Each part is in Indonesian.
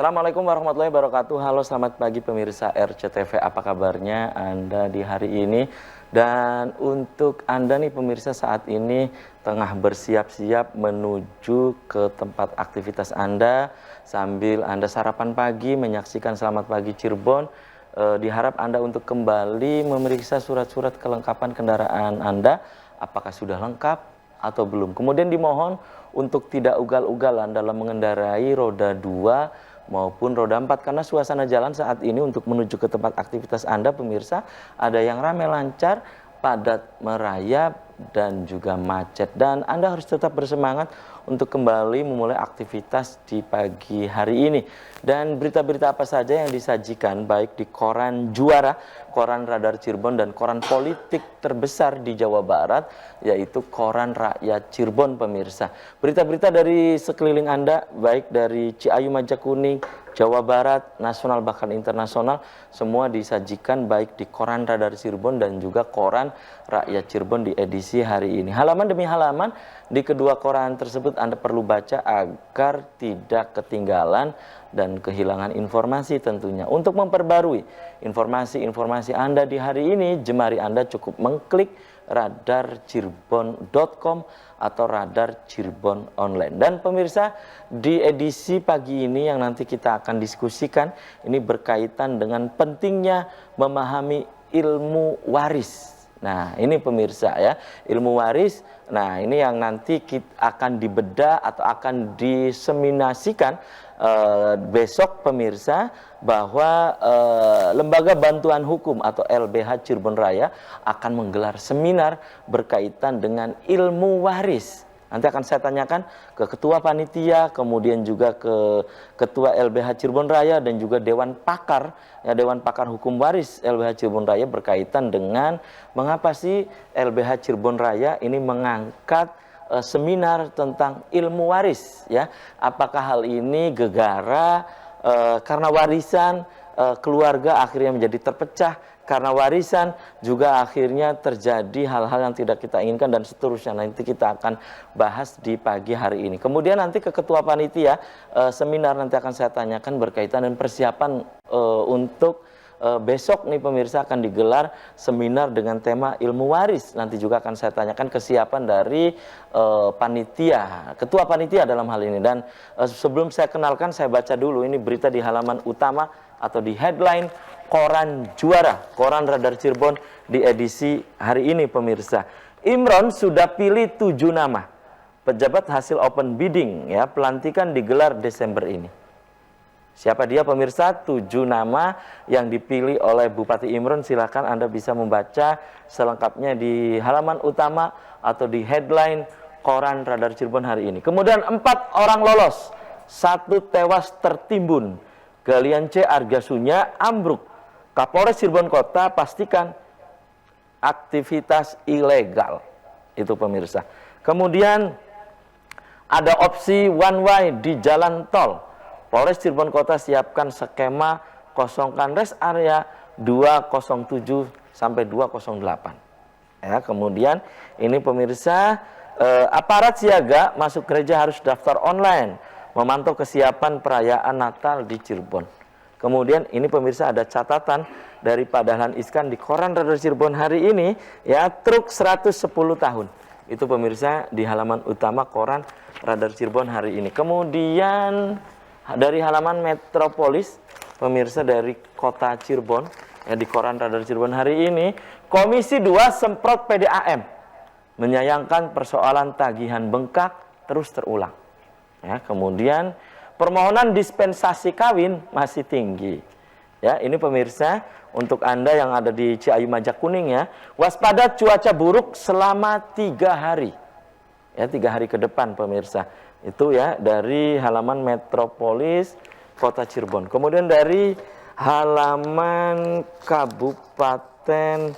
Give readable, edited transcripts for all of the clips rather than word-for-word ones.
Assalamualaikum warahmatullahi wabarakatuh. Halo, selamat pagi pemirsa RCTV. Apa kabarnya Anda di hari ini? Dan untuk Anda nih pemirsa saat ini tengah bersiap-siap menuju ke tempat aktivitas Anda sambil Anda sarapan pagi menyaksikan Selamat Pagi Cirebon. Diharap Anda untuk kembali memeriksa surat-surat kelengkapan kendaraan Anda. Apakah sudah lengkap atau belum? Kemudian dimohon untuk tidak ugal-ugalan dalam mengendarai roda 2 maupun roda 4 karena suasana jalan saat ini untuk menuju ke tempat aktivitas Anda pemirsa ada yang ramai lancar, padat merayap dan juga macet, dan Anda harus tetap bersemangat untuk kembali memulai aktivitas di pagi hari ini. Dan berita-berita apa saja yang disajikan baik di koran Juara, koran Radar Cirebon, dan koran politik terbesar di Jawa Barat yaitu koran Rakyat Cirebon pemirsa. Berita-berita dari sekeliling Anda baik dari Ciayu Majakuning, Jawa Barat, nasional bahkan internasional, semua disajikan baik di koran Radar Cirebon dan juga koran Rakyat Cirebon di edisi hari ini. Halaman demi halaman di kedua koran tersebut Anda perlu baca agar tidak ketinggalan dan kehilangan informasi tentunya. Untuk memperbarui informasi-informasi Anda di hari ini, jemari Anda cukup mengklik radarcirebon.com atau Radar Cirebon Online. Dan pemirsa, di edisi pagi ini yang nanti kita akan diskusikan, ini berkaitan dengan pentingnya memahami ilmu waris. Nah, ini pemirsa ya, ilmu waris. Nah, ini yang nanti kita akan dibedah atau akan diseminasikan besok pemirsa, bahwa Lembaga Bantuan Hukum atau LBH Cirebon Raya akan menggelar seminar berkaitan dengan ilmu waris. Nanti akan saya tanyakan ke Ketua Panitia, kemudian juga ke Ketua LBH Cirebon Raya dan juga Dewan Pakar, ya Dewan Pakar Hukum Waris LBH Cirebon Raya berkaitan dengan mengapa sih LBH Cirebon Raya ini mengangkat seminar tentang ilmu waris, ya. Apakah hal ini gegara karena warisan keluarga akhirnya menjadi terpecah, karena warisan juga akhirnya terjadi hal-hal yang tidak kita inginkan dan seterusnya. Nanti kita akan bahas di pagi hari ini. Kemudian nanti ke Ketua Panitia seminar nanti akan saya tanyakan berkaitan dengan persiapan untuk besok nih pemirsa akan digelar seminar dengan tema ilmu waris. Nanti juga akan saya tanyakan kesiapan dari panitia, ketua panitia dalam hal ini. Dan sebelum saya kenalkan, saya baca dulu ini berita di halaman utama atau di headline koran Juara, koran Radar Cirebon di edisi hari ini pemirsa. Imron sudah pilih 7 nama pejabat hasil open bidding, ya, pelantikan digelar Desember ini. Siapa dia pemirsa? 7 nama yang dipilih oleh Bupati Imron. Silakan Anda bisa membaca selengkapnya di halaman utama atau di headline koran Radar Cirebon hari ini. Kemudian 4 orang lolos, 1 tewas tertimbun. Galian C Argasunya ambruk. Kapolres Cirebon Kota pastikan aktivitas ilegal. Itu pemirsa. Kemudian ada opsi one way di jalan tol. Polres Cirebon Kota siapkan skema kosongkan rest area 207 sampai 208. Ya, kemudian ini pemirsa, aparat siaga masuk gereja harus daftar online, memantau kesiapan perayaan Natal di Cirebon. Kemudian ini pemirsa ada catatan dari Pak Dahlan Iskan di koran Radar Cirebon hari ini, ya, truk 110 tahun. Itu pemirsa di halaman utama koran Radar Cirebon hari ini. Kemudian dari halaman Metropolis pemirsa dari kota Cirebon, ya, di koran Radar Cirebon hari ini, Komisi 2 semprot PDAM, menyayangkan persoalan tagihan bengkak terus terulang. Ya, kemudian permohonan dispensasi kawin masih tinggi. Ya, ini pemirsa untuk Anda yang ada di Ciayu Majakuning, ya, waspada cuaca buruk selama 3 hari. Ya, 3 hari ke depan pemirsa. Itu ya dari halaman Metropolis Kota Cirebon. Kemudian dari halaman Kabupaten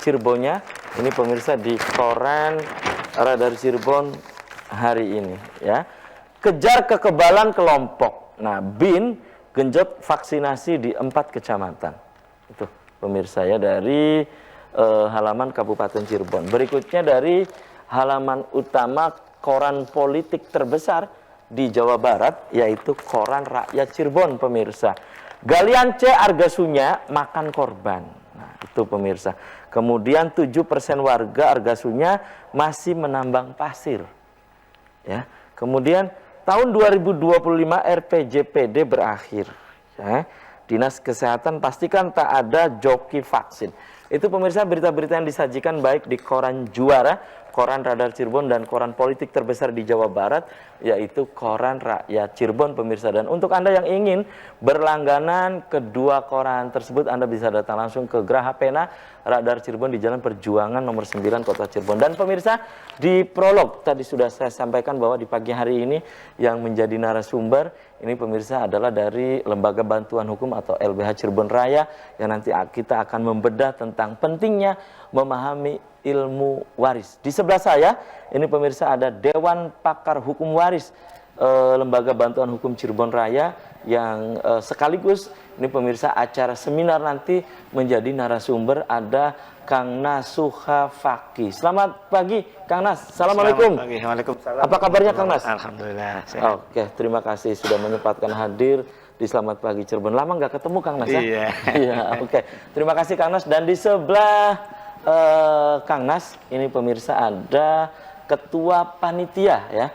Cirebonnya, ini pemirsa di koran Radar Cirebon hari ini, ya. Kejar kekebalan kelompok. Nah, BIN genjot vaksinasi di 4 kecamatan. Itu pemirsa ya dari halaman Kabupaten Cirebon. Berikutnya dari halaman utama koran politik terbesar di Jawa Barat, yaitu Koran Rakyat Cirebon, pemirsa. Galian C Argasunya makan korban. Nah, itu pemirsa. Kemudian 7% warga Argasunya masih menambang pasir. Ya. Kemudian tahun 2025 RPJPD berakhir. Ya. Dinas Kesehatan pastikan tak ada joki vaksin. Itu pemirsa berita-berita yang disajikan baik di Koran Juara, Koran Radar Cirebon, dan koran politik terbesar di Jawa Barat, yaitu Koran Rakyat Cirebon, pemirsa. Dan untuk Anda yang ingin berlangganan kedua koran tersebut, Anda bisa datang langsung ke Graha Pena Radar Cirebon di Jalan Perjuangan nomor 9 Kota Cirebon. Dan pemirsa, di prolog tadi sudah saya sampaikan bahwa di pagi hari ini yang menjadi narasumber ini pemirsa adalah dari Lembaga Bantuan Hukum atau LBH Cirebon Raya, yang nanti kita akan membedah tentang pentingnya memahami ilmu waris. Di sebelah saya ini pemirsa ada Dewan Pakar Hukum Waris Lembaga Bantuan Hukum Cirebon Raya, yang sekaligus ini pemirsa acara seminar nanti menjadi narasumber ada Kang Nasuha Faki. Selamat pagi Kang Nas. Assalamualaikum. Selamat pagi. Waalaikumsalam. Apa kabarnya Kang Nas? Alhamdulillah. Sehat. Oke, terima kasih sudah menyempatkan hadir di Selamat Pagi Cirebon. Lama nggak ketemu Kang Nas ya? Iya. Iya, oke. Terima kasih Kang Nas. Dan di sebelah Kang Nas ini pemirsa ada Ketua Panitia ya,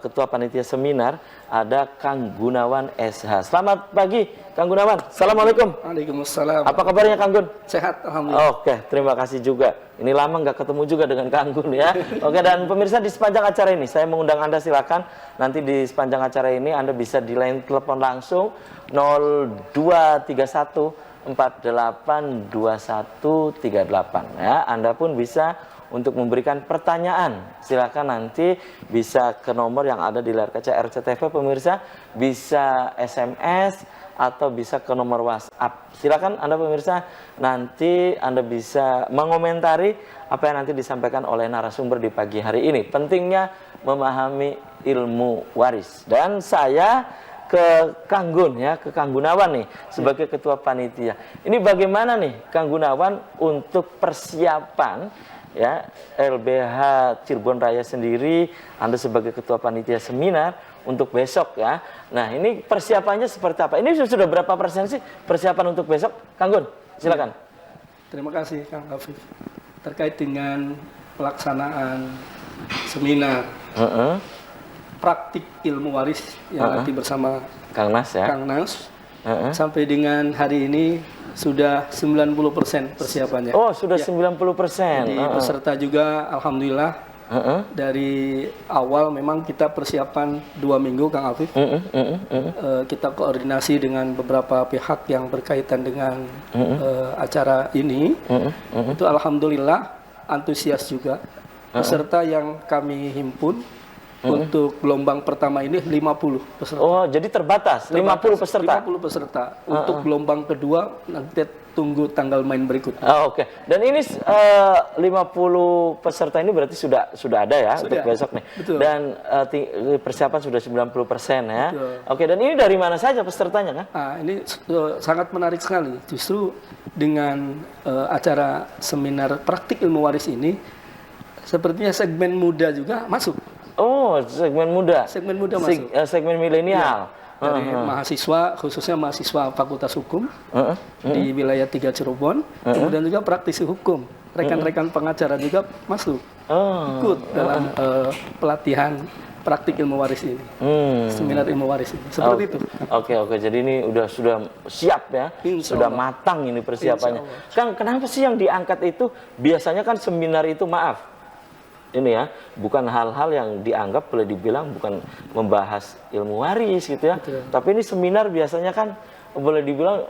Ketua Panitia Seminar ada Kang Gunawan SH. Selamat pagi Kang Gunawan. Assalamualaikum. Waalaikumsalam. Apa kabarnya Kang Gun? Sehat, alhamdulillah. Oke, terima kasih juga. Ini lama nggak ketemu juga dengan Kang Gun ya. Oke, dan pemirsa di sepanjang acara ini saya mengundang Anda, silakan nanti di sepanjang acara ini Anda bisa di line telepon langsung 0231 482138 ya. Anda pun bisa untuk memberikan pertanyaan. Silakan nanti bisa ke nomor yang ada di layar kaca RCTV pemirsa, bisa SMS atau bisa ke nomor WhatsApp. Silakan Anda pemirsa, nanti Anda bisa mengomentari apa yang nanti disampaikan oleh narasumber di pagi hari ini. Pentingnya memahami ilmu waris. Dan saya ke Kang Gun ya, ke Kang Gunawan nih sebagai ketua panitia. Ini bagaimana nih Kang Gunawan untuk persiapan ya LBH Cirebon Raya sendiri, Anda sebagai ketua panitia seminar untuk besok ya. Nah, ini persiapannya seperti apa? Ini sudah berapa persen sih persiapan untuk besok? Kang Gun, silakan. Terima kasih Kang Afif. Terkait dengan pelaksanaan seminar praktik ilmu waris yang nanti bersama Kang Nas ya. Kang Nas, sampai dengan hari ini sudah 90% persiapannya. Oh, sudah ya. 90%. Jadi peserta juga alhamdulillah dari awal memang kita persiapan 2 minggu Kang Afif. Kita koordinasi dengan beberapa pihak yang berkaitan dengan acara ini. Itu alhamdulillah antusias juga. Peserta yang kami himpun untuk gelombang pertama ini 50 peserta. Oh, jadi terbatas 50 peserta. 50 peserta. Untuk gelombang kedua nanti tunggu tanggal main berikutnya. Oke. Dan ini 50 peserta ini berarti sudah ada ya Sudah. untuk besok nih. Betul. Dan persiapan sudah 90% ya. Betul. Oke, dan ini dari mana saja pesertanya kan? Nah, ini sangat menarik sekali. Justru dengan acara seminar praktik ilmu waris ini, sepertinya segmen muda juga masuk. Oh, segmen muda. Segmen muda masuk. Segmen milenial. Dari mahasiswa, khususnya mahasiswa Fakultas Hukum di wilayah 3 Cirebon, kemudian juga praktisi hukum, rekan-rekan pengacara juga masuk ikut dalam pelatihan praktik ilmu waris ini, seminar ilmu waris ini, seperti itu. Oke, jadi ini sudah siap ya, sudah matang ini persiapannya. Kang, kenapa sih yang diangkat itu biasanya kan seminar itu ini ya, bukan hal-hal yang dianggap boleh dibilang bukan membahas ilmu waris gitu ya. Betul. Tapi ini seminar biasanya kan boleh dibilang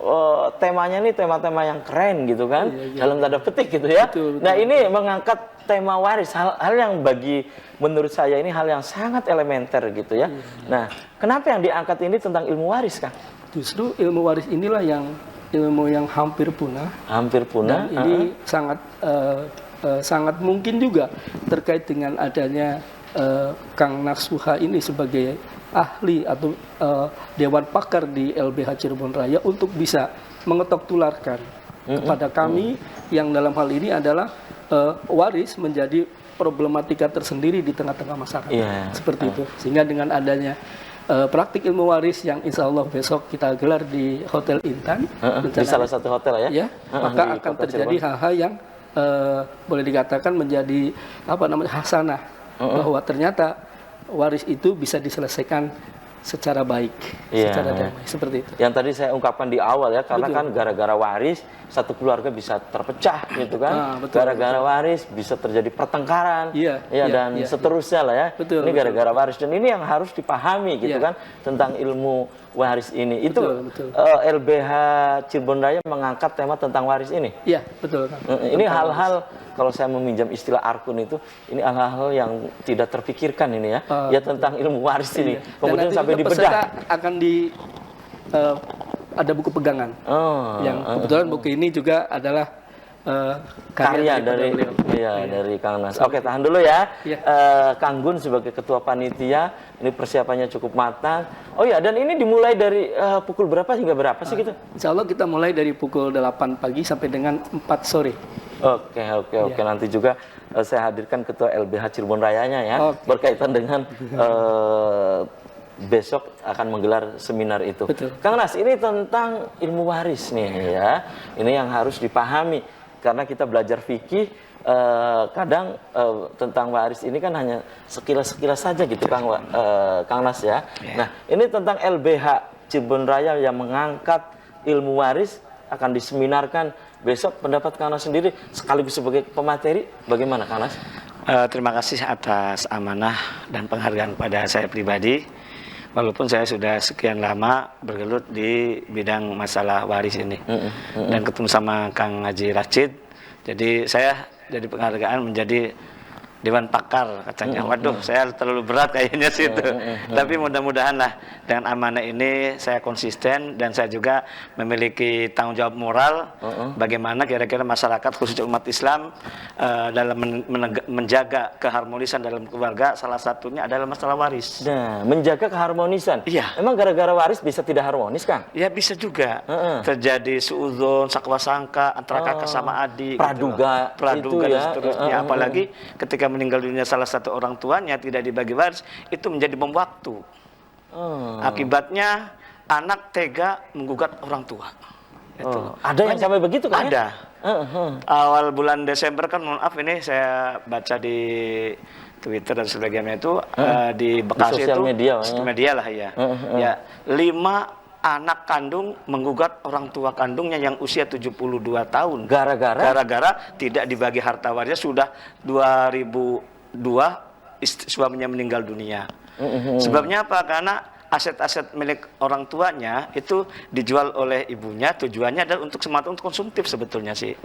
temanya ini tema-tema yang keren gitu kan, dalam tanda petik gitu ya. Betul. Nah, ini mengangkat tema waris, hal yang menurut saya ini hal yang sangat elementer gitu ya. Nah, kenapa yang diangkat ini tentang ilmu waris, Kang? Justru ilmu waris inilah yang ilmu yang hampir punah. Hampir punah. Dan ini sangat mungkin juga terkait dengan adanya Kang Nasuha ini sebagai ahli atau Dewan Pakar di LBH Cirebon Raya untuk bisa mengetok tularkan kepada kami yang dalam hal ini adalah waris menjadi problematika tersendiri di tengah-tengah masyarakat. Seperti itu. Sehingga dengan adanya praktik ilmu waris yang insya Allah besok kita gelar di Hotel Intan. Di salah satu hotel ya? Ya, maka akan terjadi hal-hal yang boleh dikatakan menjadi hasanah, bahwa ternyata waris itu bisa diselesaikan secara baik, secara damai, seperti itu. Yang tadi saya ungkapkan di awal ya, karena kan gara-gara waris satu keluarga bisa terpecah gitu kan, gara-gara waris bisa terjadi pertengkaran, dan seterusnya lah ya. Ini gara-gara waris, dan ini yang harus dipahami gitu kan tentang ilmu waris ini. Itu LBH Cirebon Raya mengangkat tema tentang waris ini. Iya, betul. Ini hal-hal, kalau saya meminjam istilah Arkun itu, ini hal-hal yang tidak terpikirkan ini ya, tentang ilmu waris ini. Kemudian sampai dibedah. Akan ada buku pegangan. Yang kebetulan buku ini juga adalah karya dari Kang Nas. Oke, tahan dulu ya. Kang Gun sebagai ketua panitia, ini persiapannya cukup matang. Oh ya, dan ini dimulai dari pukul berapa hingga berapa sih gitu? Insya Allah kita mulai dari pukul 8 pagi sampai dengan 4 sore. Oke. Nanti juga saya hadirkan ketua LBH Cirebon Rayanya ya, berkaitan dengan besok akan menggelar seminar itu. Betul. Kang Nas, ini tentang ilmu waris nih ya. Ini yang harus dipahami karena kita belajar fikih, kadang tentang waris ini kan hanya sekilas-sekilas saja gitu Kang Nas ya. Nah, ini tentang LBH Cirebon Raya yang mengangkat ilmu waris akan diseminarkan besok. Pendapat Kang Nas sendiri sekaligus sebagai pemateri, bagaimana Kang Nas? Terima kasih atas amanah dan penghargaan pada saya pribadi. Walaupun saya sudah sekian lama bergelut di bidang masalah waris ini, dan ketemu sama Kang Haji Rashid, jadi saya jadi penghargaan menjadi Dewan Pakar katanya. Waduh, saya terlalu berat kayaknya sih itu. Tapi mudah-mudahan lah dengan amanah ini saya konsisten, dan saya juga memiliki tanggung jawab moral bagaimana kira-kira masyarakat khususnya umat Islam dalam menjaga keharmonisan dalam keluarga. Salah satunya adalah masalah waris. Nah, menjaga keharmonisan. Iya. Emang gara-gara waris bisa tidak harmonis, Kang? Ya bisa juga terjadi suudzon, sakwa sangka antara kakak sama adik, praduga, praduga dan seterusnya. Apalagi ketika meninggal dunia salah satu orang tuanya tidak dibagi waris, itu menjadi bom waktu. Akibatnya anak tega menggugat orang tua. Ada yang sampai begitu kan? Ada. Awal bulan Desember kan, mohon maaf ini saya baca di Twitter dan sebagainya itu di Bekasi di itu media lah ya. Ya, 5 anak kandung menggugat orang tua kandungnya yang usia 72 tahun. Gara-gara tidak dibagi harta warisnya. Sudah 2002 suaminya meninggal dunia. Sebabnya apa? Karena aset-aset milik orang tuanya itu dijual oleh ibunya, tujuannya adalah untuk semata untuk konsumtif sebetulnya sih.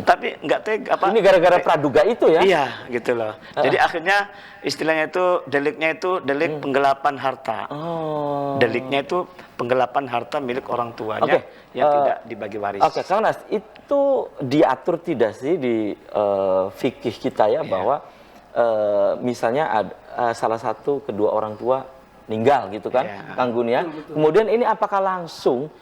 Tapi nggak tega apa? Ini gara-gara praduga itu ya? Iya, gitu loh. Jadi akhirnya istilahnya itu deliknya itu delik penggelapan harta. Deliknya itu penggelapan harta milik orang tuanya yang tidak dibagi waris. Oke, Kang Nas, itu diatur tidak sih di fikih kita ya, bahwa misalnya ada salah satu kedua orang tua meninggal gitu kan, Kang Gun ya. Kemudian ini apakah langsung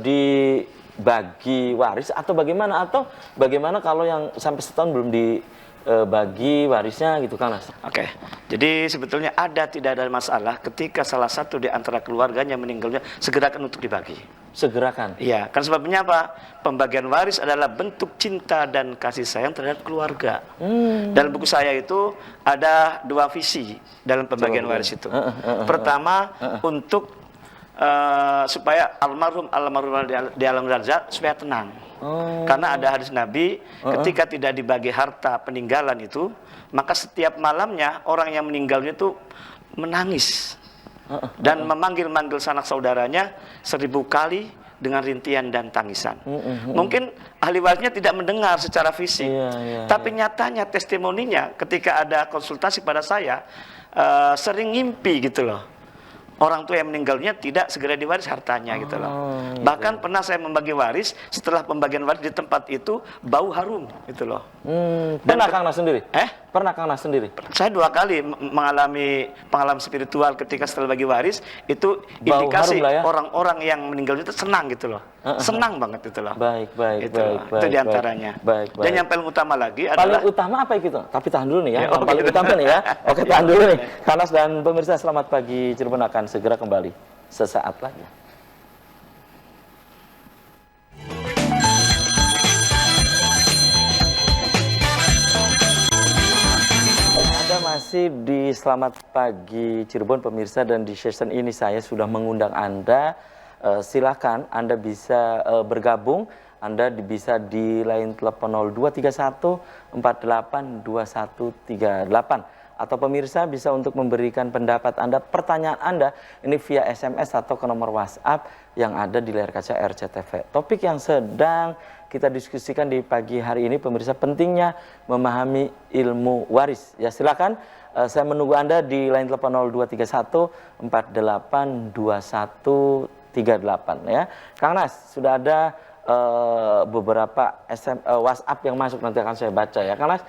dibagi waris atau bagaimana? Atau bagaimana kalau yang sampai setahun belum dibagi warisnya gitu, Kang Nas? Oke, jadi sebetulnya tidak ada masalah ketika salah satu di antara keluarganya meninggalnya, segerakan untuk dibagi. Segerakan? Iya, kan sebabnya apa? Pembagian waris adalah bentuk cinta dan kasih sayang terhadap keluarga. Dalam buku saya itu ada 2 visi dalam pembagian waris itu. Pertama, untuk supaya almarhum di alam barzakh supaya tenang. Karena ada hadis Nabi, ketika tidak dibagi harta peninggalan itu, maka setiap malamnya orang yang meninggalnya itu menangis dan memanggil-manggil sanak saudaranya 1000 kali dengan rintian dan tangisan. Mungkin ahli warisnya tidak mendengar secara fisik, tapi nyatanya testimoninya ketika ada konsultasi pada saya, sering ngimpi gitu loh. Orang tua yang meninggalnya tidak segera diwaris hartanya gitu loh. Bahkan pernah saya membagi waris, setelah pembagian waris di tempat itu bau harum gitu loh. Pernah Kang Nas sendiri? Pernah Kang Nas sendiri? Saya 2 kali mengalami pengalaman spiritual ketika setelah bagi waris, itu Bau indikasi harum lah ya. orang-orang yang meninggal itu senang gitu loh. Senang banget itu loh. Baik, baik, Itu, baik, itu baik, diantaranya. baik, baik. Dan yang paling utama lagi Paling adalah utama apa itu? Tapi tahan dulu nih ya. Ya, Yang oke. paling utama nih ya. Oke, tahan dulu nih. Kang Nas dan pemirsa, selamat pagi Cirebon akan segera kembali sesaat lagi. Anda masih di Selamat Pagi Cirebon pemirsa, dan di session ini saya sudah mengundang Anda. Silakan Anda bisa bergabung. Anda bisa di line telepon 0231 48 2138, atau pemirsa bisa untuk memberikan pendapat Anda, pertanyaan Anda ini via SMS atau ke nomor WhatsApp yang ada di layar kaca RCTV. Topik yang sedang kita diskusikan di pagi hari ini pemirsa, pentingnya memahami ilmu waris. Ya silakan, saya menunggu Anda di line telepon 0231 48 2138 ya. Kang Nas, sudah ada beberapa WhatsApp yang masuk, nanti akan saya baca ya. Kang Nas,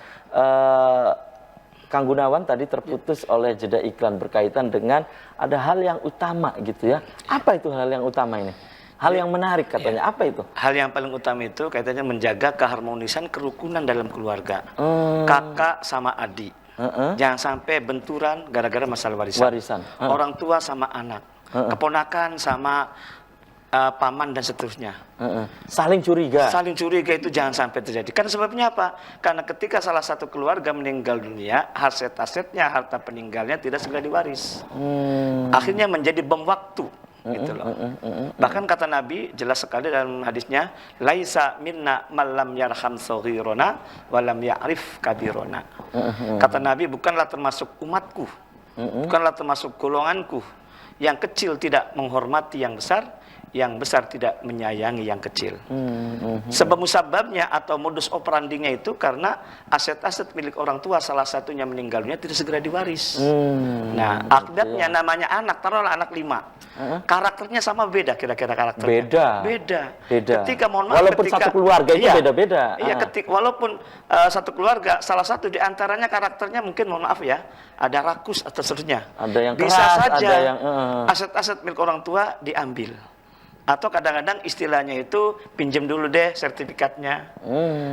Kang Gunawan tadi terputus oleh jeda iklan berkaitan dengan ada hal yang utama gitu ya. Apa itu hal yang utama ini? Hal yang menarik katanya, apa itu? hal yang paling utama itu kaitannya menjaga keharmonisan kerukunan dalam keluarga. Kakak sama adik. Jangan sampai benturan gara-gara masalah warisan. Orang tua sama anak. Keponakan sama paman dan seterusnya. Saling curiga. Saling curiga itu jangan sampai terjadi. Karena sebabnya apa? Karena ketika salah satu keluarga meninggal dunia, aset-asetnya, harta peninggalnya tidak segera diwaris. Akhirnya menjadi bom waktu. Gitu loh. Bahkan kata Nabi jelas sekali dalam hadisnya, laisa minna malam yarham saghirona walam ya'rif kabirona. Kata Nabi, bukanlah termasuk umatku, bukanlah termasuk golonganku yang kecil tidak menghormati yang besar tidak menyayangi yang kecil. Sebab musababnya atau modus operandinya itu karena aset-aset milik orang tua salah satunya meninggal dunia tidak segera diwaris. Nah, akibatnya namanya anak, taruhlah anak 5. Karakternya sama beda kira-kira karakternya. Beda. Ketika mohon maaf, walaupun ketika satu keluarga itu beda-beda. Iya, walaupun satu keluarga salah satu diantaranya karakternya mungkin mohon maaf ya, ada rakus atau seterusnya. Ada yang bisa keras, saja ada yang aset-aset milik orang tua diambil. Atau kadang-kadang istilahnya itu pinjam dulu deh sertifikatnya.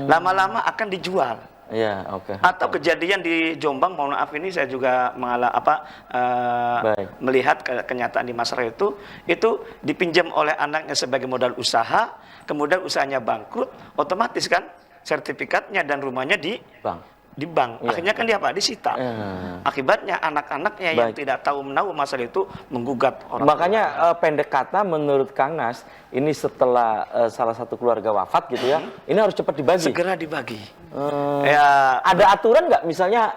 Lama-lama akan dijual. Iya, oke. Atau kejadian di Jombang, mohon maaf ini saya juga melihat kenyataan di masyarakat itu dipinjam oleh anaknya sebagai modal usaha, kemudian usahanya bangkrut, otomatis kan sertifikatnya dan rumahnya di bank. Akhirnya kan dia disita. Akibatnya anak-anaknya yang tidak tahu menahu masalah itu menggugat orang. Makanya pendek kata menurut Kang Nas, ini setelah salah satu keluarga wafat gitu ya, ini harus cepat dibagi. Segera dibagi. Ya, ada aturan nggak misalnya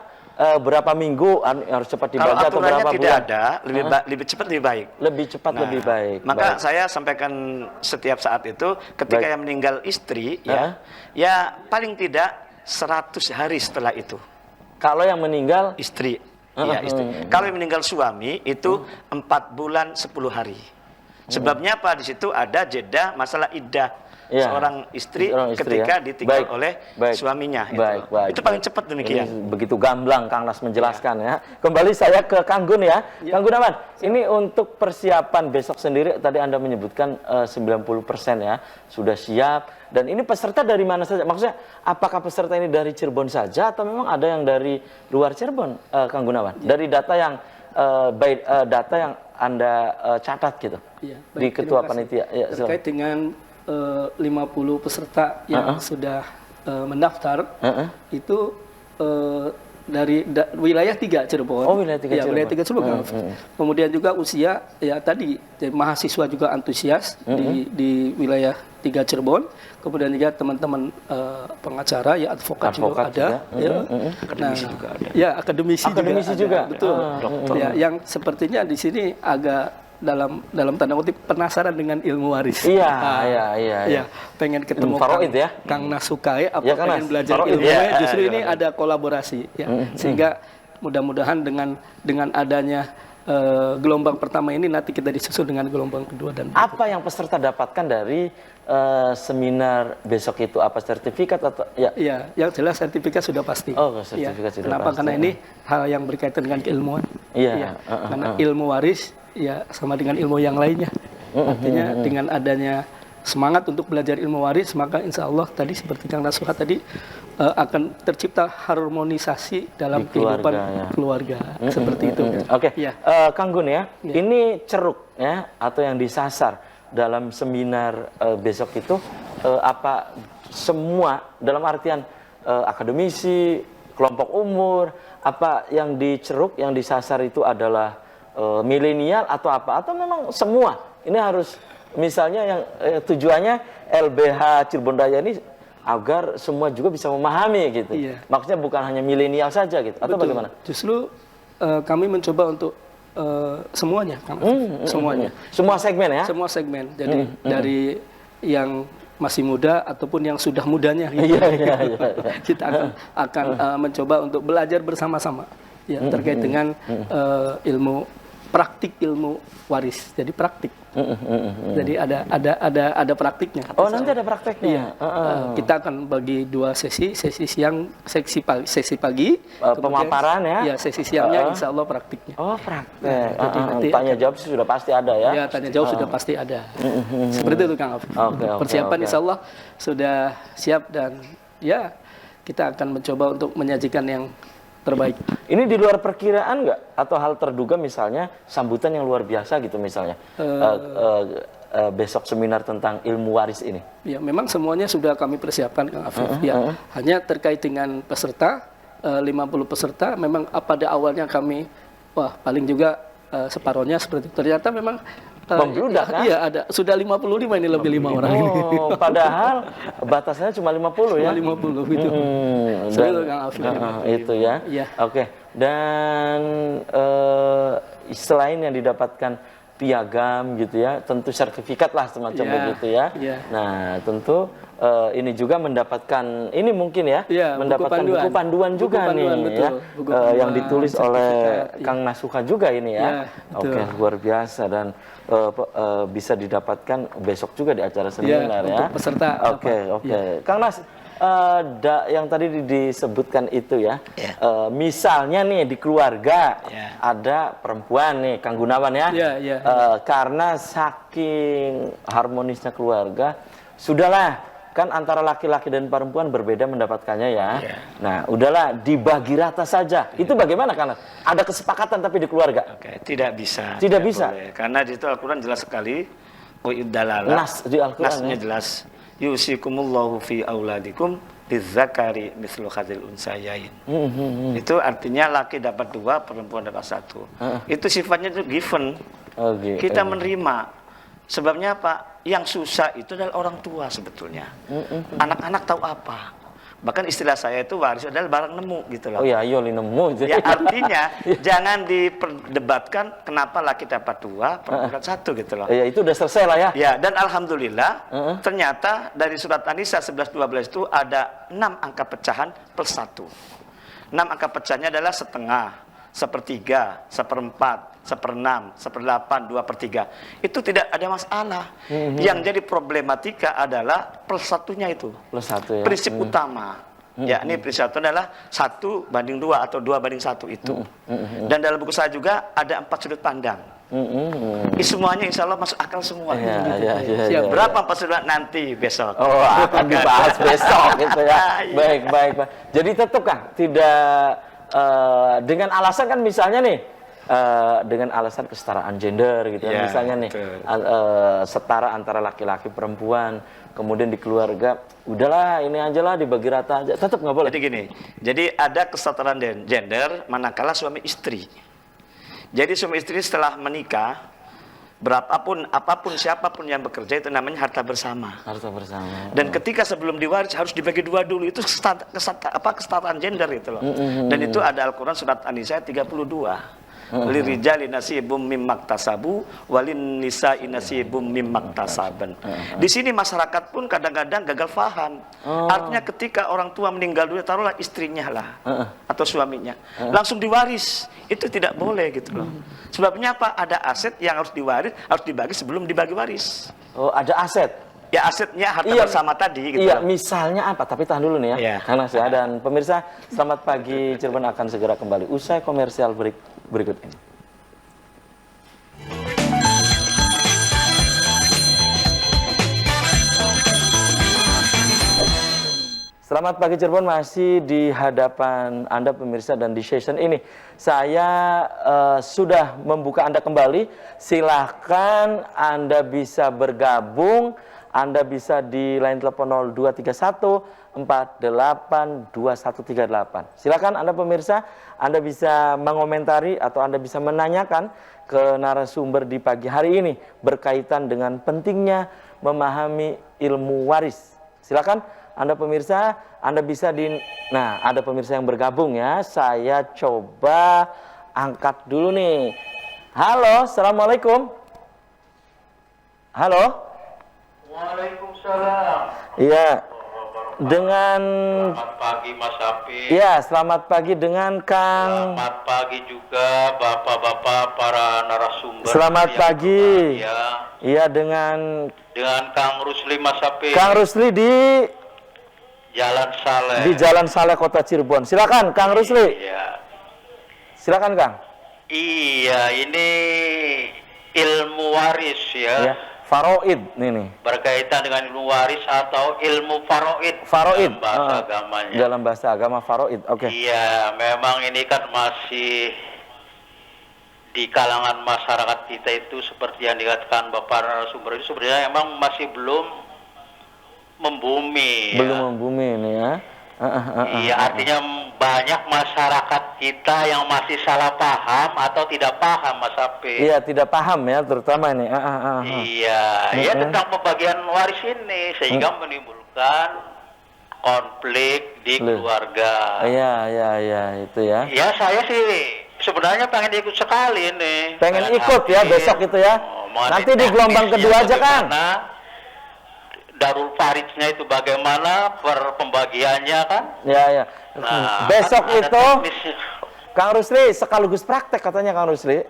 berapa minggu harus cepat dibagi atau berapa bulan? Tidak ada, lebih cepat lebih baik. Lebih cepat lebih baik. Maka saya sampaikan setiap saat itu ketika yang meninggal istri ya paling tidak 100 hari setelah itu. Kalau yang meninggal istri, istri. Kalau yang meninggal suami itu 4 bulan 10 hari. Sebabnya apa? Di situ ada jeda masalah iddah seorang istri ketika ditinggal oleh suaminya. Itu paling cepat demikian. Ini begitu gamblang Kang Nas menjelaskan ya. Kembali saya ke Kang Gun ya. Kang Gunawan, ini untuk persiapan besok sendiri tadi Anda menyebutkan 90% ya sudah siap. Dan ini peserta dari mana saja? Maksudnya apakah peserta ini dari Cirebon saja atau memang ada yang dari luar Cirebon, Kang Gunawan? Dari data yang data yang Anda catat gitu di ketua panitia. Ya, terkait dengan 50 peserta yang sudah mendaftar itu dari wilayah 3 Cirebon. Oh, wilayah 3 Cirebon. Wilayah 3 Cirebon. Kemudian juga usia ya tadi mahasiswa juga antusias di wilayah 3 Cirebon. Kemudian juga teman-teman pengacara ya advokat juga ada. Akademisi juga ada. Ya, akademisi juga. Betul. Ya, yang sepertinya di sini agak dalam tanda kutip penasaran dengan ilmu waris. Iya. Pengen ketemu Kang Nas Sukai, pengen belajar ilmunya. Justru ini ada kolaborasi ya. Sehingga mudah-mudahan dengan adanya gelombang pertama ini nanti kita disusul dengan gelombang kedua dan Apa yang peserta dapatkan dari seminar besok itu? Apa sertifikat atau ya? Iya, yang jelas sertifikat sudah pasti. Oh, sertifikat sudah Kenapa? pasti. Karena ini hal yang berkaitan dengan keilmuan. Iya. Karena ilmu waris ya sama dengan ilmu yang lainnya. Artinya dengan adanya semangat untuk belajar ilmu waris, maka insya Allah tadi seperti Kang Nasuhat tadi akan tercipta harmonisasi dalam kehidupan keluarga. Seperti itu. Oke. Ya. Kang Gun ya, ini ceruk ya atau yang disasar dalam seminar besok itu apa semua dalam artian akademisi, kelompok umur, apa yang diceruk, yang disasar itu adalah milenial atau apa? Atau memang semua? Ini harus misalnya yang tujuannya LBH Cirebon Raya ini agar semua juga bisa memahami gitu. Iya. Maksudnya bukan hanya milenial saja gitu. Atau Betul. bagaimana? Justru kami mencoba untuk semuanya, Kang. Semuanya. Semua segmen ya? Semua segmen. Jadi dari yang masih muda ataupun yang sudah mudanya gitu. Iya. Kita akan mencoba untuk belajar bersama-sama ya terkait dengan ilmu praktik ilmu waris. Jadi praktik. Jadi ada praktiknya. Oh, nanti ada prakteknya. Iya. Kita akan bagi 2 sesi, sesi siang, sesi pagi, pemaparan ya. Ya, sesi siangnya insya Allah praktiknya. Oh, praktek. Jadi nanti tanya jawab sudah pasti ada ya. Ya, tanya jawab sudah pasti ada. Seperti itu Kang Afif. Persiapan insya Allah sudah siap dan ya kita akan mencoba untuk menyajikan yang terbaik. Ini di luar perkiraan nggak? Atau hal terduga misalnya sambutan yang luar biasa gitu misalnya besok seminar tentang ilmu waris ini? Ya, memang semuanya sudah kami persiapkan Kang Afif. Hanya terkait dengan peserta 50 peserta memang pada awalnya kami paling juga separohnya seperti itu. Ternyata memang membludak kan? Iya, ada sudah 55 ini lebih 5 orang ini. Padahal batasnya cuma 50 ya. 50 gitu. Dan, Kang Afif. itu ya. Iya. Oke. Dan selain yang didapatkan piagam gitu ya, tentu sertifikat lah semacam begitu ya. Nah, tentu ini juga mendapatkan ini mungkin ya, mendapatkan buku panduan juga nih ya, yang ditulis oleh Kang Nasuha juga ini ya. Oke, luar biasa dan bisa didapatkan besok juga di acara seminar ya. Untuk peserta. Oke. Kang Nas, yang tadi disebutkan itu ya, misalnya nih di keluarga ada perempuan nih, Kang Gunawan ya, karena saking harmonisnya keluarga, sudahlah kan antara laki-laki dan perempuan berbeda mendapatkannya ya. Nah, udahlah dibagi rata saja. Itu bagaimana kan? Ada kesepakatan tapi di keluarga? Tidak bisa. Tidak bisa. Boleh. Karena di situ Al-Qur'an jelas sekali. Nas di Al-Qur'an. Nasnya jelas. Yusikumullahu fi auladikum lizzakari mislu hadzal unsayain. Itu artinya laki dapat 2, perempuan dapat 1. Itu sifatnya itu given. Kita menerima. Sebabnya apa? Yang susah itu adalah orang tua sebetulnya. Anak-anak tahu apa? Bahkan istilah saya itu waris adalah barang nemu gitu loh. Oh ya, ayo nemu. Ya artinya jangan diperdebatkan kenapa laki dapat 2, perempuan 1 gitu loh. Ya itu udah selesai lah ya. Ya, dan alhamdulillah ternyata dari surat An-Nisa 11-12 itu ada 6 angka pecahan plus 1. 6 angka pecahnya adalah setengah, sepertiga, seperempat, seperenam, seperdelapan, 2/3. Itu tidak ada masalah. Yang jadi problematika adalah plus 1-nya itu. Plus 1 ya. Prinsip utama. Ya, ini prinsip itu adalah 1/2 atau 2/1 itu. Dan dalam buku saya juga ada 4 sudut pandang. Semuanya insya Allah masuk akal semua. Berapa 4 sudut nanti besok? Oh, akan dibahas besok gitu ya. Baik. Jadi tetap kan tidak dengan alasan kan misalnya nih dengan alasan kesetaraan gender gitu ya, misalnya nih setara antara laki-laki perempuan, kemudian di keluarga udahlah ini aja lah dibagi rata aja, tetap nggak boleh. Jadi gini, jadi ada kesetaraan gender manakala suami istri. Jadi suami istri setelah menikah, apapun siapapun yang bekerja itu namanya harta bersama. Harta bersama. Dan ketika sebelum diwaris harus dibagi 2 dulu, itu kesetaraan gender gitu loh. Dan itu ada Al-Qur'an surat An-Nisa 32. Lirijali nasibum mimmaktasabu walin nisa'i nasibum mimmaktasaban. Di sini masyarakat pun kadang-kadang gagal paham. Artinya ketika orang tua meninggal dunia, taruhlah istrinya lah atau suaminya, langsung diwaris. Itu tidak boleh gitu loh. Sebabnya apa? Ada aset yang harus diwaris, harus dibagi sebelum dibagi waris. Oh, ada aset. Ya asetnya harta bersama tadi gitu. Iya, misalnya apa? Tapi tahan dulu nih ya. Iya. Karena saya dan pemirsa, selamat pagi Cirebon akan segera kembali usai komersial berikut ini. Selamat pagi Cirebon, masih di hadapan Anda pemirsa, dan di session ini saya sudah membuka Anda kembali. Silahkan Anda bisa bergabung, Anda bisa di line telepon 0231 48 2138. Silakan Anda pemirsa, Anda bisa mengomentari atau Anda bisa menanyakan ke narasumber di pagi hari ini berkaitan dengan pentingnya memahami ilmu waris. Silakan Anda pemirsa, Anda bisa nah, ada pemirsa yang bergabung ya. Saya coba angkat dulu nih. Halo, Assalamualaikum. Halo. Waalaikumsalam. Iya. Dengan Selamat pagi Mas Hafiz. ya, selamat pagi dengan Kang. Selamat pagi juga Bapak-bapak para narasumber. Selamat yang pagi. berbahagia. Iya, dengan Kang Rusli Mas Hafiz. Kang Rusli di Jalan Saleh. Jalan Saleh Kota Cirebon. Silakan Kang Rusli. Iya. Silakan Kang. Iya, ini ilmu waris ya. Ya, Faraid nih. Berkaitan dengan ilmu waris atau ilmu faraid. Faraid. Dalam bahasa agamanya. Dalam bahasa agama Faraid. Oke. Iya, memang ini kan masih di kalangan masyarakat kita itu seperti yang dikatakan Bapak narasumber itu sebenarnya emang masih belum membumi. Belum membumi ini ya. Iya, artinya banyak masyarakat kita yang masih salah paham atau tidak paham, Mas Hafiz. Iya, tidak paham ya, terutama ini. Iya, ya tentang pembagian waris ini sehingga menimbulkan konflik di keluarga. Iya, itu ya. Ya, saya sih sebenarnya pengen ikut sekali nih. Pengen ikut ya besok itu ya. Nanti di gelombang kedua aja, Kang. Darul Faridnya itu bagaimana pembagiannya kan? Ya. Nah, Besok kan ada itu teknisnya. Kang Rusli sekaligus praktek katanya Kang Rusli.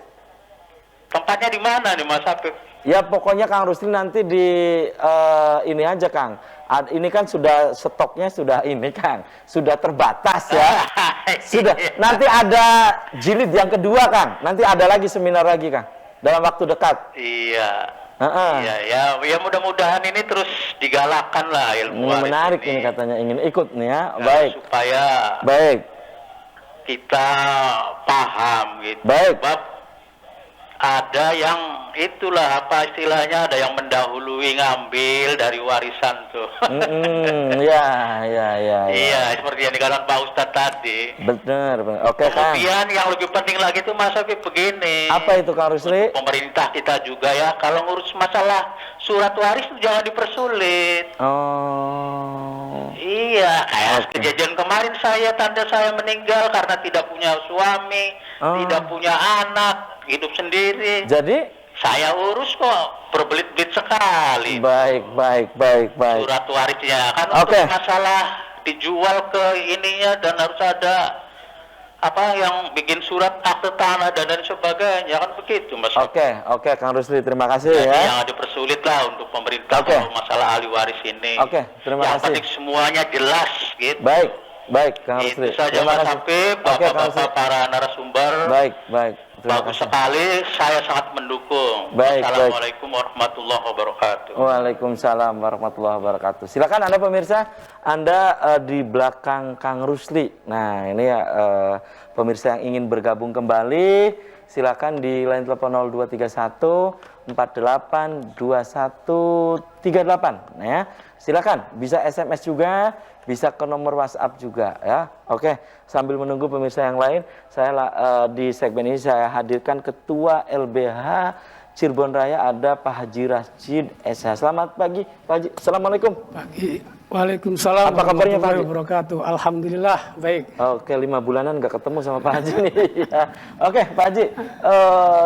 Tempatnya di mana nih Mas Hafiz? Ya pokoknya Kang Rusli nanti di ini aja Kang. Ini kan sudah stoknya sudah ini Kang, sudah terbatas ya. Sudah. Nanti ada jilid yang kedua Kang. Nanti ada lagi seminar lagi Kang dalam waktu dekat. Iya. Iya, ya mudah-mudahan ini terus digalakkan lah ilmu waris menarik ini katanya ingin ikut nih ya. Baik. Supaya kita paham gitu. Baik. Sebab ada yang itulah apa istilahnya, ada yang mendahului ngambil dari warisan tuh. Iya. Iya, seperti yang dikatakan Pak Ustadz tadi. Benar. Oke Kang. Kemudian yang lebih penting lagi tuh Mas Hafiz begini. Apa itu Kang Rusli? Pemerintah kita juga ya, kalau ngurus masalah surat waris itu jangan dipersulit. Oh. Iya, kayak kejadian kemarin tante saya meninggal karena tidak punya suami, tidak punya anak, hidup sendiri. Jadi saya urus kok, berbelit-belit sekali. Baik. Surat warisnya kan untuk masalah dijual ke ininya dan harus ada apa yang bikin surat akte tanah dan sebagainya kan begitu Mas. Oke, Kang Rusli terima kasih. Jadi ya. yang dipersulit lah untuk pemerintah kalau masalah ahli waris ini. Terima yang kasih. penting semuanya jelas gitu. Baik Kang Rusli. Itu saja Mas Hafiz, Bapak-bapak para narasumber. Baik. Bagus sekali, saya sangat mendukung. Baik. Assalamualaikum warahmatullahi wabarakatuh. Waalaikumsalam warahmatullahi wabarakatuh. Silakan Anda pemirsa, Anda di belakang Kang Rusli. Nah ini ya pemirsa yang ingin bergabung kembali, silakan di line telepon 0231 48 2138. Nah ya, silakan bisa SMS juga, bisa ke nomor WhatsApp juga ya. Oke, sambil menunggu pemirsa yang lain, saya di segmen ini saya hadirkan Ketua LBH Cirebon Raya, ada Pak Haji Rashid SH. Selamat pagi Pak Haji. Assalamualaikum. Pagi. Waalaikumsalam Apa kabarnya, Pak Haji? warahmatullahi wabarakatuh. Alhamdulillah, baik. Oke, 5 bulanan nggak ketemu sama Pak Haji nih. Ya. Oke, Pak Haji,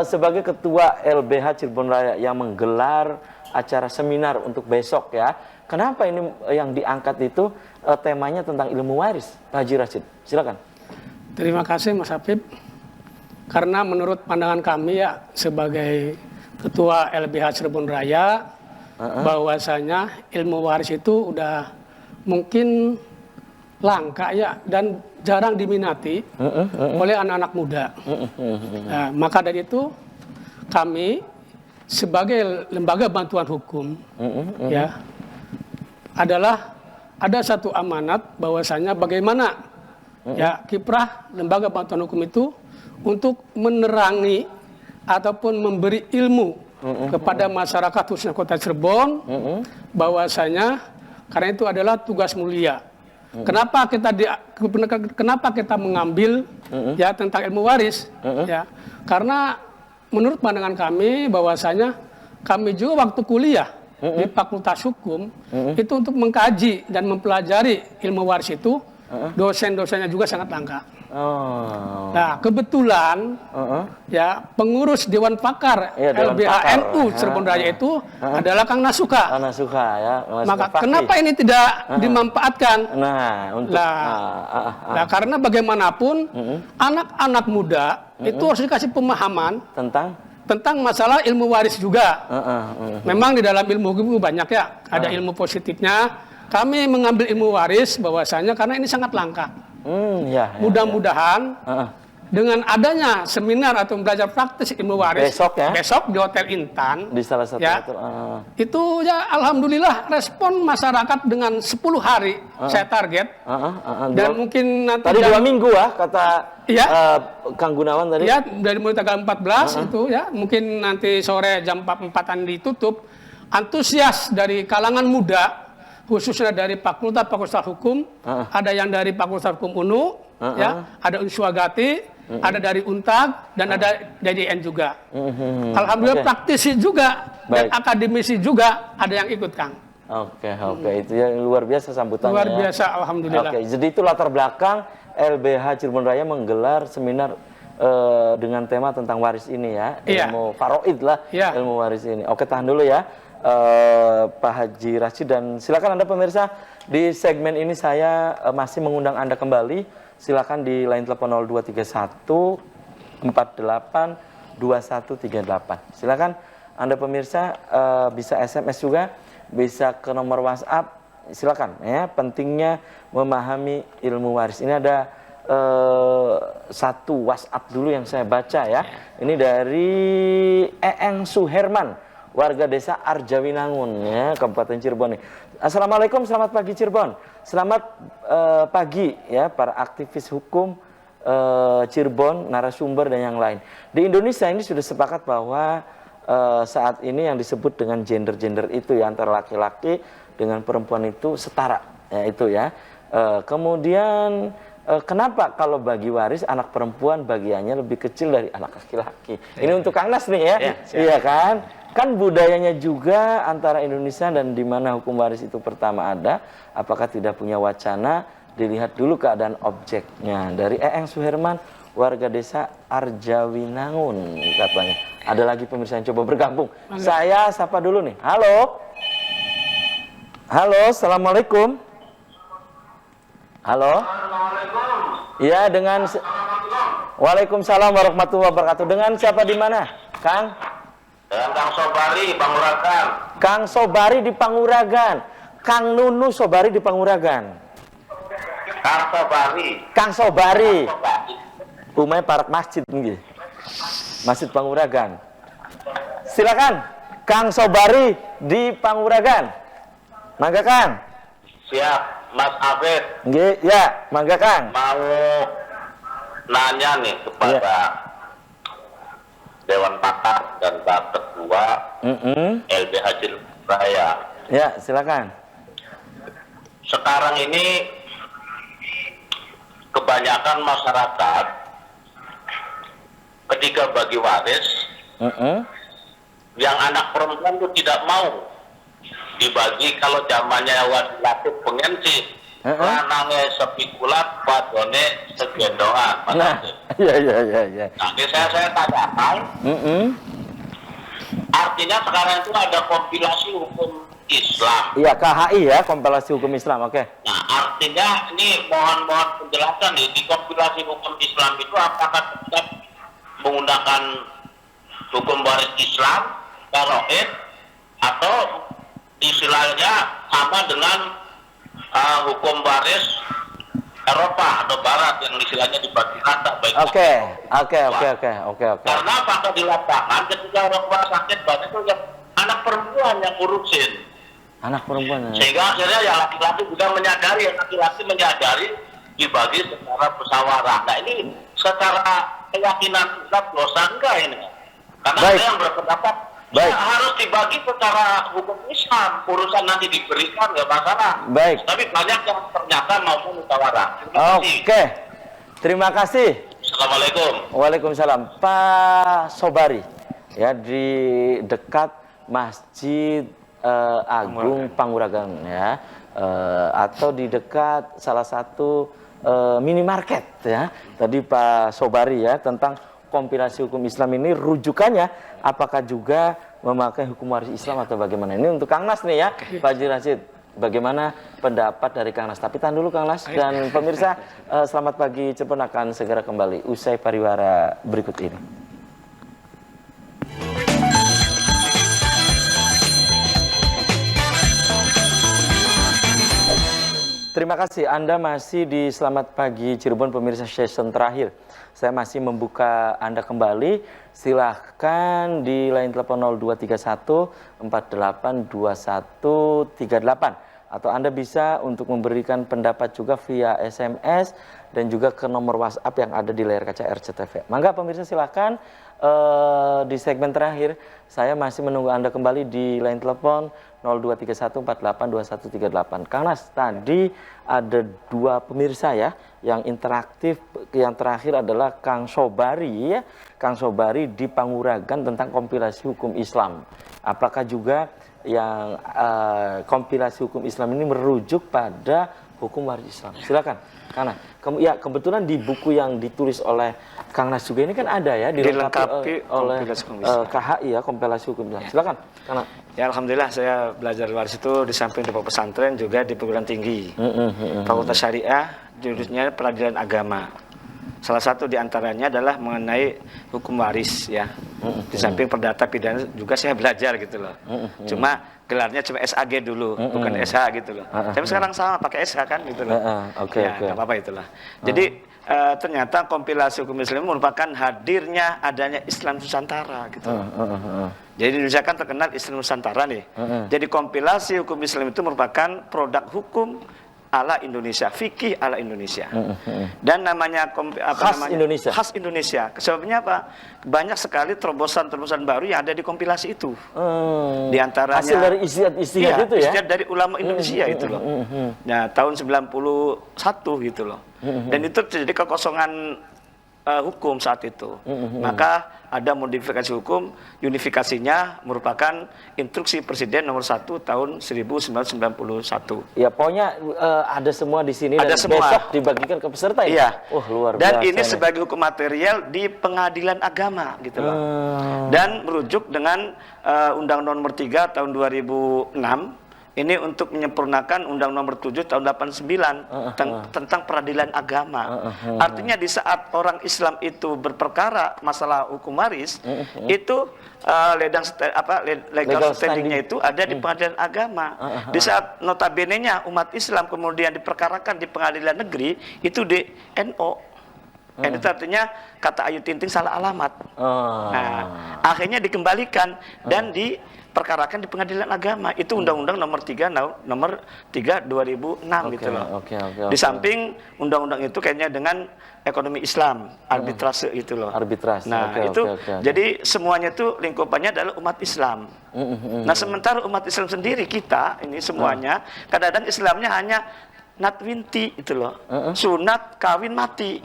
sebagai Ketua LBH Cirebon Raya yang menggelar acara seminar untuk besok ya, kenapa ini yang diangkat itu temanya tentang ilmu waris, Pak Haji Rashid? Silakan. Terima kasih Mas Habib. Karena menurut pandangan kami ya sebagai Ketua LBH Cirebon Raya, bahwasanya ilmu waris itu udah mungkin langka ya dan jarang diminati oleh anak-anak muda. Nah, maka dari itu kami sebagai lembaga bantuan hukum ya adalah ada satu amanat bahwasanya bagaimana ya kiprah lembaga bantuan hukum itu untuk menerangi ataupun memberi ilmu kepada masyarakat khususnya Kota Cirebon bahwasanya karena itu adalah tugas mulia. Kenapa kita mengambil ya tentang ilmu waris ya? Karena menurut pandangan kami bahwasanya kami juga waktu kuliah di Fakultas Hukum itu untuk mengkaji dan mempelajari ilmu waris itu dosen-dosennya juga sangat langka. Nah, kebetulan ya pengurus Dewan Pakar LBHNU Cirebon Raya itu adalah Kang Nasuka. Kang Nasuka ya. Maka kenapa ini tidak dimanfaatkan? Nah, karena bagaimanapun anak-anak muda itu harus dikasih pemahaman tentang masalah ilmu waris juga. Memang di dalam ilmu hukum banyak ya, ada ilmu positifnya. Kami mengambil ilmu waris bahwasanya karena ini sangat langka. Mudah-mudahan dengan adanya seminar atau belajar praktis ilmu waris besok di Hotel Intan di salah satu itu ya alhamdulillah respon masyarakat dengan 10 hari saya target dan mungkin nanti tadi 2 minggu ya kata Kang Gunawan tadi ya dari mulai tanggal 14 itu ya mungkin nanti sore jam 4-an ditutup. Antusias dari kalangan muda khususnya dari Fakultas Hukum, ada yang dari Fakultas Hukum UNU, ya, ada Unswagati, ada dari UNTAG, dan ada dari DN juga. Alhamdulillah praktisi juga, dan akademisi juga ada yang ikut, Kang. Oke, itu ya luar biasa sambutannya. Luar biasa, alhamdulillah. Jadi itu latar belakang LBH Cirebon Raya menggelar seminar dengan tema tentang waris ini ya, ilmu faraid lah, ilmu waris ini. Oke, tahan dulu ya. Pak Haji Rashid, dan silakan Anda pemirsa di segmen ini saya masih mengundang Anda kembali. Silakan di line telepon 0231 48 2138. Silakan Anda pemirsa bisa SMS juga, bisa ke nomor WhatsApp. Silakan ya, pentingnya memahami ilmu waris. Ini ada satu WhatsApp dulu yang saya baca ya. Ini dari Eeng Suherman, warga desa Arjawinangun ya, Kabupaten Cirebon nih. Assalamualaikum, selamat pagi Cirebon. Selamat pagi ya para aktivis hukum Cirebon, narasumber dan yang lain. Di Indonesia ini sudah sepakat bahwa saat ini yang disebut dengan gender itu ya, antara laki-laki dengan perempuan itu setara ya, itu ya. Kemudian kenapa kalau bagi waris anak perempuan bagiannya lebih kecil dari anak laki-laki? Ini untuk Kang Nas nih ya. Iya kan? Kan budayanya juga antara Indonesia dan di mana hukum waris itu pertama ada, apakah tidak punya wacana, dilihat dulu keadaan objeknya. Dari Eeng Suherman, warga desa Arjawinangun katanya. Ada lagi pemirsa yang coba bergabung. Saya sapa dulu nih. Halo. Halo, Assalamualaikum. Halo. Iya, dengan Waalaikumsalam warahmatullahi wabarakatuh. Dengan siapa di mana? Kang? Dengan Kang Sobari di Panguragan. Kang Sobari di Panguragan. Kang Nunu Sobari di Panguragan. Kang Sobari. Kang Sobari. Umay parak masjid nggih. Masjid Panguragan. Silakan Kang Sobari di Panguragan. Mangga Kang. Siap, Mas Afid. Nggih, ya, mangga Kang. Mau nanya nih kepada Dewan Pakar dan Bab Ketua LBH Cirebon Raya. Ya, silakan. Sekarang ini kebanyakan masyarakat ketika bagi waris, yang anak perempuan itu tidak mau dibagi kalau zamannya wasilatif pengen sih lanangnya sepikulat wadone segendongan. Nah, iya. Nanti saya tanyakan. Artinya sekarang itu ada kompilasi hukum Islam. Iya, KHI ya, kompilasi hukum Islam. Oke. Nah, artinya ini mohon penjelasan nih, di kompilasi hukum Islam itu apakah tetap menggunakan hukum waris Islam, faraid, atau istilahnya sama dengan hukum waris Eropa atau Barat yang istilahnya dibagi rata baik. Oke. Karena fakta di lapangan ketika orang tua sakit banyak itu yang anak perempuan yang urusin. Anak perempuan. Sehingga akhirnya ya laki-laki juga menyadari, laki-laki menyadari dibagi secara musyawarah. Nah ini secara keyakinan kita dosa enggak ini? Karena ada yang berpendapat ya, harus dibagi secara hukum Islam, urusan nanti diberikan nggak masalah. Baik. Tapi banyak yang ternyata mau musyawarah. Oke. Terima kasih. Assalamualaikum. Waalaikumsalam. Pak Sobari, ya di dekat Masjid Agung Panguragan ya, atau di dekat salah satu minimarket ya. Tadi Pak Sobari ya tentang kompilasi hukum Islam ini rujukannya apakah juga memakai hukum waris Islam atau bagaimana? Ini untuk Kang Nas nih ya, Pak Haji Rashid. Bagaimana pendapat dari Kang Nas? Tapi tahan dulu Kang Nas dan pemirsa, selamat pagi Cirebon akan segera kembali usai pariwara berikut ini. Terima kasih, Anda masih di Selamat Pagi Cirebon, pemirsa session terakhir. Saya masih membuka Anda kembali, silahkan di line telepon 0231 482138. Atau Anda bisa untuk memberikan pendapat juga via SMS dan juga ke nomor WhatsApp yang ada di layar kaca RCTV. Mangga pemirsa silahkan di segmen terakhir, saya masih menunggu Anda kembali di line telepon 0231482138. Kang Nas, tadi ada dua pemirsa ya yang interaktif. Yang terakhir adalah Kang Sobari ya. Kang Sobari di Panguragan tentang kompilasi hukum Islam. Apakah juga yang kompilasi hukum Islam ini merujuk pada hukum waris Islam? Silakan. Karena ya kebetulan di buku yang ditulis oleh Kang Nas juga ini kan ada ya dilengkapi oleh KHI ya, kompilasi hukum Islam. Silakan. Karena ya alhamdulillah saya belajar waris itu di samping di pesantren juga di perguruan tinggi. Fakultas Syariah, jurusannya peradilan agama. Salah satu diantaranya adalah mengenai hukum waris ya. Di samping perdata pidana juga saya belajar gitu loh. Cuma gelarnya cuma SAG dulu, bukan SH gitu loh. Tapi sekarang sama pakai SH kan gitu loh. Nggak apa-apa itulah. Jadi ternyata kompilasi hukum Islam merupakan hadirnya adanya Islam Nusantara gitu. Jadi Indonesia kan terkenal Islam Nusantara nih. Jadi kompilasi hukum Islam itu merupakan produk hukum ala Indonesia, fikih ala Indonesia. Dan namanya Indonesia. Khas Indonesia. Sebabnya apa? Banyak sekali terobosan-terobosan baru yang ada di kompilasi itu. Di antaranya hasil dari istihad itu ya. Istihad dari ulama Indonesia itu loh. Nah, tahun 91 gitu loh. Dan itu terjadi kekosongan hukum saat itu. Maka ada modifikasi hukum, unifikasinya merupakan instruksi Presiden nomor 1 tahun 1991. Ya pokoknya ada semua di sini ada dan semua. Besok dibagikan ke peserta ya. Iya. Luar dan biasa ini nih. sebagai hukum material di pengadilan agama gitu loh. Dan merujuk dengan Undang-Undang nomor 3 tahun 2006. Ini untuk menyempurnakan Undang Nomor 7 tahun 89 tentang peradilan agama. Artinya di saat orang Islam itu berperkara masalah hukum waris, itu legal standingnya itu ada di pengadilan agama. Di saat notabene-nya umat Islam kemudian diperkarakan di pengadilan negeri, itu di NO. Itu artinya kata Ayu Ting Ting salah alamat. Nah, akhirnya dikembalikan dan diperkarakan di pengadilan agama. Itu Undang-Undang nomor 3 2006 gitu loh. Di samping undang-undang itu kayaknya dengan ekonomi Islam, arbitrase itu loh. Arbitrase. Nah, jadi semuanya itu lingkupannya adalah umat Islam. Nah, sementara umat Islam sendiri kita ini semuanya kadang-kadang Islamnya hanya natwinti itu loh, sunat kawin mati,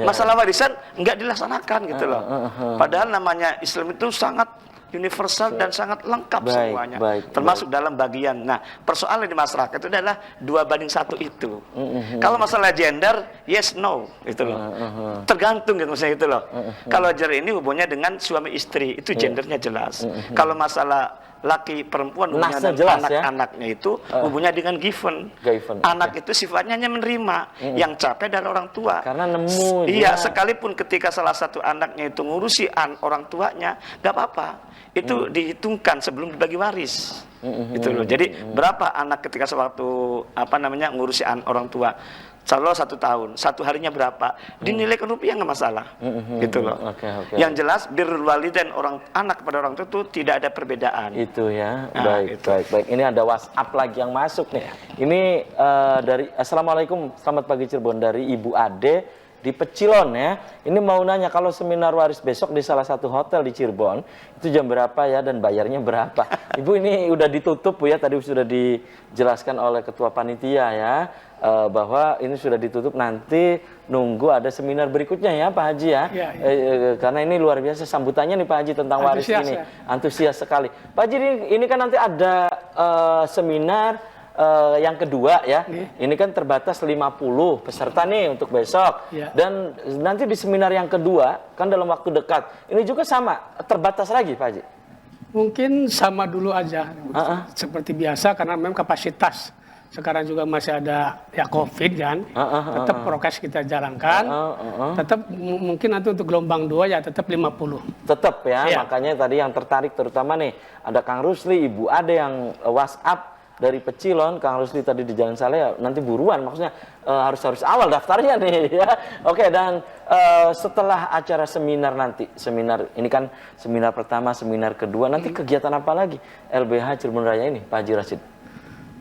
masalah warisan nggak dilaksanakan gitu loh. Padahal namanya Islam itu sangat universal dan sangat lengkap Baik, semuanya, baik, termasuk dalam bagian. Nah, persoalan di masyarakat itu adalah 2:1 itu. Kalau masalah gender, yes no itu loh. Tergantung gitu maksudnya itu loh. Kalau gender ini hubungannya dengan suami istri, itu gendernya jelas. Kalau masalah laki perempuan hubungannya Nasnya dengan jelas, ya? anak-anaknya itu hubungannya dengan given. Anak itu sifatnya hanya menerima, yang capek dari orang tua. Karena nemu. Iya, sekalipun ketika salah satu anaknya itu ngurusi orang tuanya, nggak apa-apa. Itu dihitungkan sebelum dibagi waris. Itu loh. Jadi berapa anak ketika sewaktu ngurusi orang tua? Kalau 1 tahun, 1 harinya berapa? Dinilaikan rupiah nggak masalah, gitu loh. Yang jelas birrul walidain anak kepada orang tua itu tidak ada perbedaan. Itu ya, Nah, baik. Ini ada WhatsApp lagi yang masuk nih. Ini dari Assalamualaikum, selamat pagi Cirebon, dari Ibu Ade di Pecilon ya. Ini mau nanya, kalau seminar waris besok di salah satu hotel di Cirebon, itu jam berapa ya dan bayarnya berapa? Ibu, ini udah ditutup Bu ya, tadi sudah dijelaskan oleh ketua panitia ya. Bahwa ini sudah ditutup, nanti nunggu ada seminar berikutnya ya Pak Haji ya. Karena ini luar biasa sambutannya nih Pak Haji tentang waris ini. Antusias sekali. Pak Haji, ini kan nanti ada seminar yang kedua ya. Ini kan terbatas 50 peserta nih untuk besok. Dan nanti di seminar yang kedua kan dalam waktu dekat. Ini juga sama, terbatas lagi Pak Haji. Mungkin sama dulu aja, seperti biasa, karena memang kapasitas sekarang juga masih ada ya COVID kan, tetap prokes kita jalankan, tetap mungkin nanti untuk gelombang 2 ya tetap 50. Tetap ya, makanya tadi yang tertarik terutama nih ada Kang Rusli, Ibu Ade yang WhatsApp dari Pecilon. Kang Rusli tadi di Jalan Saleh, ya, nanti buruan, maksudnya harus awal daftarnya nih ya. Oke, dan setelah acara seminar nanti, seminar ini kan seminar pertama, seminar kedua, nanti kegiatan apa lagi LBH Cirebon Raya ini Pak Haji Rashid?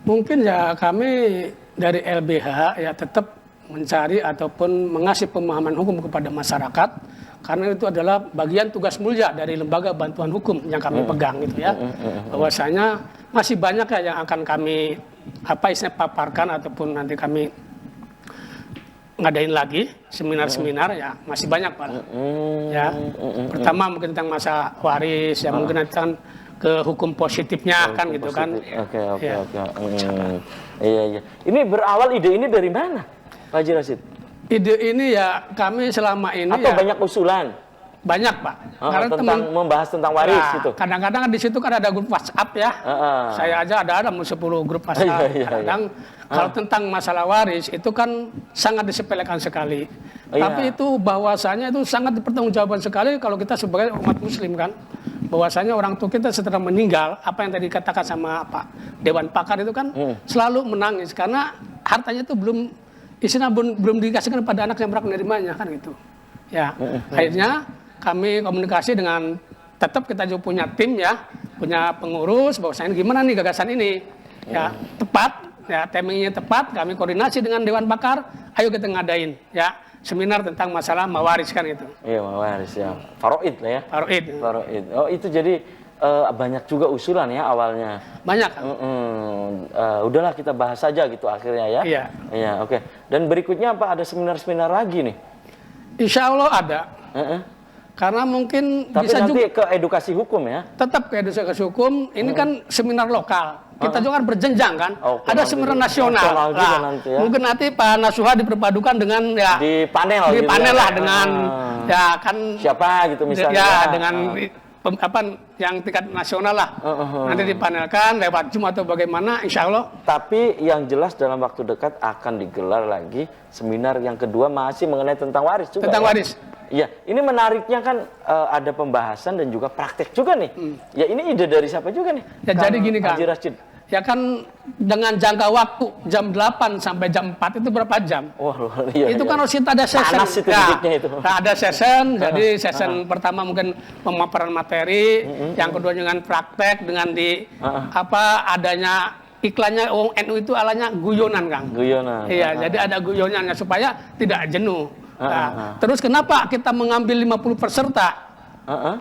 Mungkin ya kami dari LBH ya tetap mencari ataupun mengasih pemahaman hukum kepada masyarakat, karena itu adalah bagian tugas mulia dari lembaga bantuan hukum yang kami pegang gitu ya. Bahwasanya masih banyak ya yang akan kami paparkan ataupun nanti kami ngadain lagi seminar-seminar ya, masih banyak Pak. Ya. Pertama mungkin tentang masa waris ya, mungkin tentang ke hukum positifnya kan gitu positif. kan. Oke. Iya. Ini berawal ide ini dari mana Pak Haji Rashid? Ide ini ya kami selama ini atau ya, banyak usulan? Banyak Pak. Karena membahas tentang waris gitu. Kadang-kadang di situ kan ada grup WhatsApp ya. Saya aja ada 10 grup WhatsApp. Kadang kalau tentang masalah waris itu kan sangat disepelekan sekali. Tapi itu bahwasanya itu sangat dipertanggungjawabkan sekali kalau kita sebagai umat muslim kan. Bahwasanya orang tua kita setelah meninggal, apa yang tadi dikatakan sama Pak Dewan Pakar itu kan selalu menangis karena hartanya itu belum dikasihkan pada anak yang berhak menerimanya kan gitu. Ya, akhirnya kami komunikasi dengan, tetap kita juga punya tim ya, punya pengurus, bahwasanya gimana nih gagasan ini. Ya, tepat, ya timingnya tepat, kami koordinasi dengan Dewan Pakar, ayo kita ngadain ya seminar tentang masalah mawaris kan itu. Iya, mawaris ya. Faraid lah ya. Faraid. Oh, itu jadi banyak juga usulan ya awalnya. Banyak kan? Udahlah kita bahas saja gitu akhirnya ya. Iya, oke. Dan berikutnya apa? Ada seminar-seminar lagi nih? Insya Allah ada. Karena mungkin tapi bisa nanti juga ke edukasi hukum ya? Tetap ke edukasi hukum. Ini kan seminar lokal. Kita juga kan berjenjang kan. Ada seminar nasional. Nanti, ya. Mungkin nanti Pak Nasuha diperpadukan dengan ya di panel gitu lah dengan ya kan siapa gitu misalnya. Ya dengan yang tingkat nasional lah. Nanti dipanelkan lewat Zoom atau bagaimana, insya Allah. Tapi yang jelas dalam waktu dekat akan digelar lagi seminar yang kedua masih mengenai tentang waris juga. Tentang ya? waris. Iya, ini menariknya kan ada pembahasan dan juga praktek juga nih. Ya ini ide dari siapa juga nih? Ya jadi gini kan. Haji Rashid. Ya kan dengan jangka waktu jam 8 sampai jam 4 itu berapa jam? Itu kan harus kita ada session. Panas itu itu. Ada session, jadi session pertama mungkin pemaparan materi, yang kedua dengan praktek, dengan adanya iklannya NU itu alanya guyonan Kang. Guyonan. Iya, jadi ada guyonannya supaya tidak jenuh. Terus kenapa kita mengambil 50 peserta?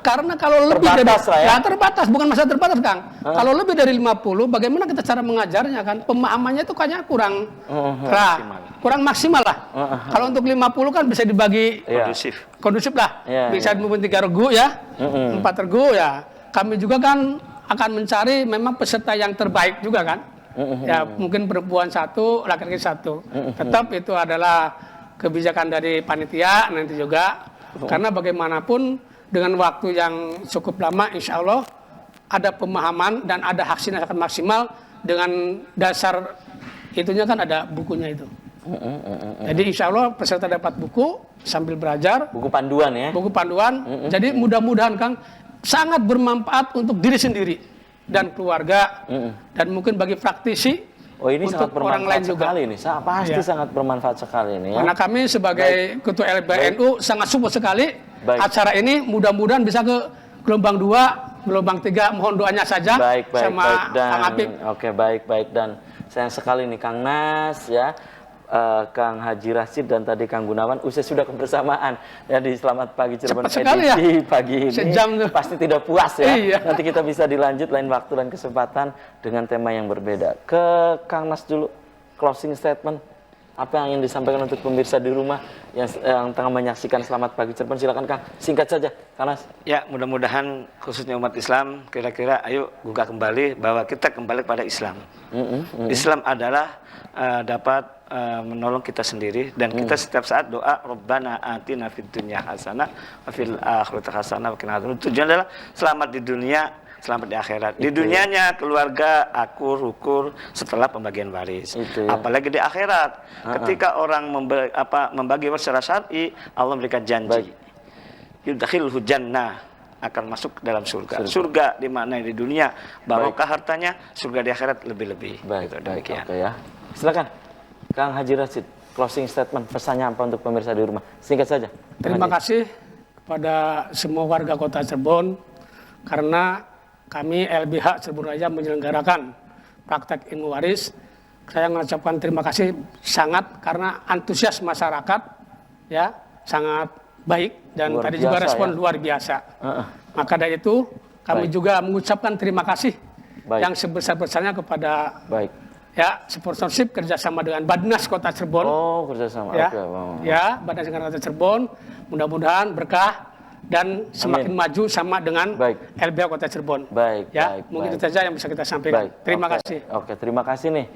Karena kalau lebih terbatas dari terbatas, bukan masalah terbatas Kang. Kalau lebih dari 50, bagaimana kita cara mengajarnya kan? Pemahamannya itu kayaknya kurang maksimal lah. Kalau untuk 50 kan bisa dibagi kondusif lah. Bisa mungkin 3 regu ya, 4 regu ya. kami juga kan akan mencari memang peserta yang terbaik juga kan. Ya mungkin perempuan satu, laki-laki satu. Tetap itu adalah kebijakan dari panitia nanti juga. Karena bagaimanapun dengan waktu yang cukup lama, insya Allah ada pemahaman dan ada aksi yang akan maksimal dengan dasar itunya kan ada bukunya itu. Jadi insya Allah peserta dapat buku sambil belajar. Buku panduan ya? Buku panduan. Jadi mudah-mudahan Kang sangat bermanfaat untuk diri sendiri dan keluarga dan mungkin bagi praktisi. Oh ini untuk sangat orang lain bermanfaat sekali juga. nih, pasti sangat bermanfaat sekali nih ya. Karena kami sebagai Ketua LBNU sangat support sekali acara ini, mudah-mudahan bisa ke gelombang 2, gelombang 3, mohon doanya saja sama Kang Apip. Oke, baik dan sayang sekali nih Kang Nas ya. Kang Haji Rashid dan tadi Kang Gunawan usai sudah kebersamaan ya di Selamat Pagi Cirebon edisi pagi ini. Sejam tuh. Pasti tidak puas ya. Iya. Nanti kita bisa dilanjut lain waktu dan kesempatan dengan tema yang berbeda. Ke Kang Nas dulu, closing statement. Apa yang ingin disampaikan untuk pemirsa di rumah yang tengah menyaksikan Selamat Pagi Cirebon? Silakan Kang, singkat saja, Kang Nas. Ya, mudah-mudahan khususnya umat Islam kira-kira ayo gugah kembali bahwa kita kembali pada Islam. Islam adalah dapat menolong kita sendiri dan kita setiap saat doa Rabbana atina fid dunya hasanah wa fil akhirati hasanah wa qina adzabannar. Tujuan adalah selamat di dunia, selamat di akhirat. Di dunianya keluarga akur rukur setelah pembagian waris. Apalagi di akhirat ketika orang membagi waris secara syar'i, Allah memberikan janji. Yudkhilhu jannah, akan masuk dalam surga. Surga di mana di dunia barokah hartanya, surga di akhirat lebih-lebih. Baik, oke ya. Silakan Kang Haji Rashid, closing statement, pesannya apa untuk pemirsa di rumah? Singkat saja. Terima kasih kepada semua warga Kota Cirebon karena kami LBH Cirebon Raya menyelenggarakan praktek ilmu waris. Saya mengucapkan terima kasih sangat karena antusias masyarakat ya sangat baik dan luar tadi biasa, juga respon ya? Luar biasa. Maka dari itu kami juga mengucapkan terima kasih yang sebesar-besarnya kepada ya sponsorship kerjasama dengan Badnas Kota Cirebon. Oh, kerjasama. Ya, ya Badnas Kota Cirebon. Mudah-mudahan berkah dan semakin maju sama dengan LBH Kota Cirebon. Mungkin itu saja yang bisa kita sampaikan. Terima kasih. Oke, terima kasih nih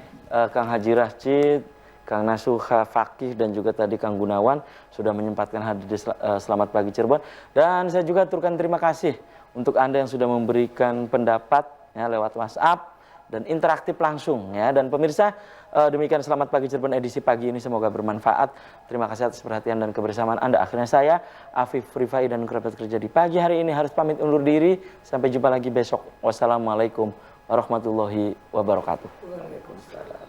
Kang Haji Rashid, Kang Nasuha Fakih dan juga tadi Kang Gunawan sudah menyempatkan hadir di Selamat Pagi Cirebon. Dan saya juga aturkan terima kasih untuk Anda yang sudah memberikan pendapat ya lewat WhatsApp dan interaktif langsung ya. Dan pemirsa, demikian Selamat Pagi Cirebon edisi pagi ini, semoga bermanfaat. Terima kasih atas perhatian dan kebersamaan Anda. Akhirnya saya Afif Rifai dan kerabat kerja di pagi hari ini harus pamit undur diri. Sampai jumpa lagi besok. Wassalamualaikum warahmatullahi wabarakatuh. Waalaikumsalam.